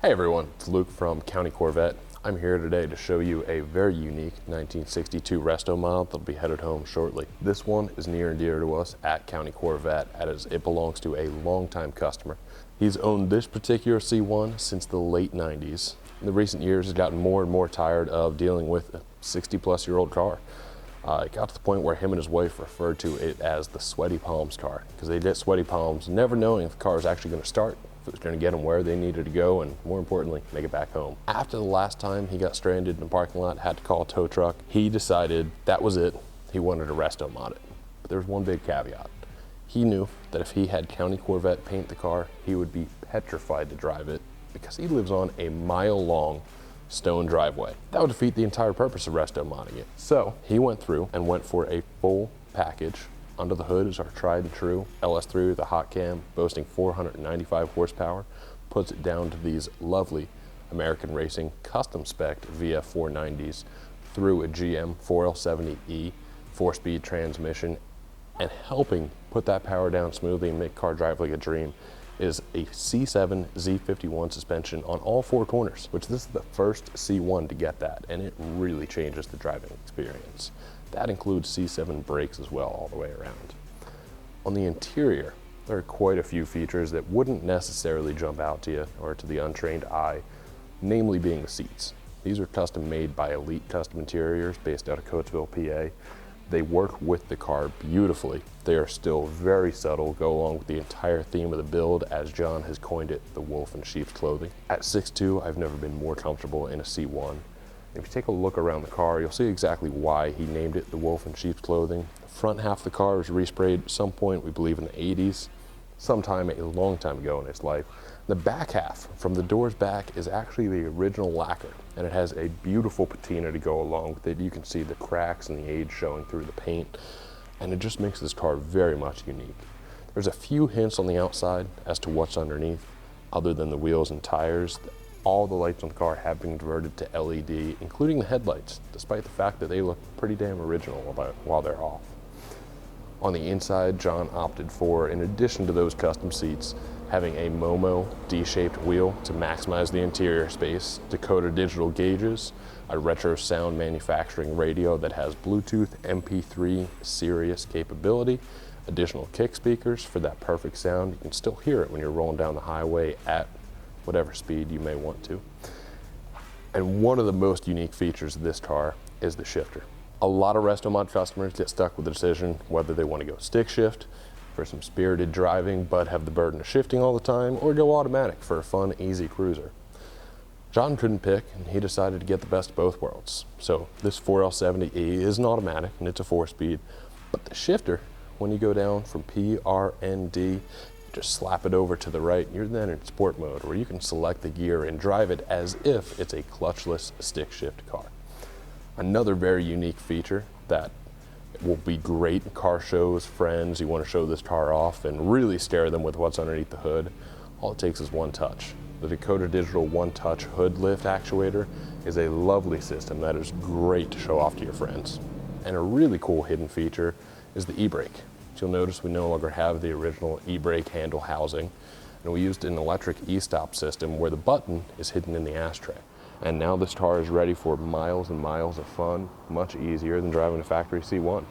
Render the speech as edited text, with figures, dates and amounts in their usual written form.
Hey everyone, it's Luke from County Corvette. I'm here today to show you a very unique 1962 RestoMod that'll be headed home shortly. This one is near and dear to us at County Corvette as it belongs to a longtime customer. He's owned this particular C1 since the late 90s. In the recent years, he's gotten more and more tired of dealing with a 60-plus-year-old car. It got to the point where him and his wife referred to it as the sweaty palms car, because they get sweaty palms never knowing if the car is actually going to start, if it was going to get them where they needed to go, and more importantly, make it back home. After the last time he got stranded in a parking lot, had to call a tow truck, he decided that was it. He wanted to RestoMod it. But there's one big caveat. He knew that if he had County Corvette paint the car, he would be petrified to drive it because he lives on a mile-long stone driveway. That would defeat the entire purpose of RestoModding it. So he went through and went for a full package. Under the hood is our tried and true LS3 with a hot cam boasting 495 horsepower, puts it down to these lovely American Racing custom spec VF 490s through a GM 4L70E 4-speed transmission, and helping put that power down smoothly and make the car drive like a dream is a C7 Z51 suspension on all four corners, which this is the first C1 to get that, and it really changes the driving experience. That includes C7 brakes as well all the way around. On the interior, there are quite a few features that wouldn't necessarily jump out to you or to the untrained eye, namely being the seats. These are custom made by Elite Custom Interiors based out of Coatesville, PA. They work with the car beautifully. They are still very subtle, go along with the entire theme of the build, as John has coined it, the wolf in sheep's clothing. At 6'2", I've never been more comfortable in a C1. If you take a look around the car, you'll see exactly why he named it the wolf in sheep's clothing. The front half of the car was resprayed at some point, we believe in the 80s, sometime a long time ago in its life. The back half, from the doors back, is actually the original lacquer, and it has a beautiful patina to go along with it. You can see the cracks and the age showing through the paint, and it just makes this car very much unique. There's a few hints on the outside as to what's underneath, other than the wheels and tires. All the lights on the car have been converted to LED, including the headlights, despite the fact that they look pretty damn original while they're off. On the inside, John opted for, in addition to those custom seats, having a Momo D-shaped wheel to maximize the interior space, Dakota digital gauges, a retro sound manufacturing radio that has Bluetooth MP3 Sirius capability, additional kick speakers for that perfect sound. You can still hear it when you're rolling down the highway at whatever speed you may want to. And one of the most unique features of this car is the shifter. A lot of RestoMod customers get stuck with the decision whether they want to go stick shift for some spirited driving but have the burden of shifting all the time, or go automatic for a fun, easy cruiser. John couldn't pick, and he decided to get the best of both worlds. So this 4L70E is an automatic and it's a 4-speed, but the shifter, when you go down from P, R, N, D, just slap it over to the right, you're then in sport mode where you can select the gear and drive it as if it's a clutchless stick shift car. Another very unique feature that will be great in car shows, friends, you want to show this car off and really scare them with what's underneath the hood. All it takes is one touch. The Dakota Digital One Touch Hood Lift Actuator is a lovely system that is great to show off to your friends. And a really cool hidden feature is the e-brake. You'll notice we no longer have the original e-brake handle housing, and we used an electric e-stop system where the button is hidden in the ashtray. And now this car is ready for miles and miles of fun, much easier than driving a factory C1.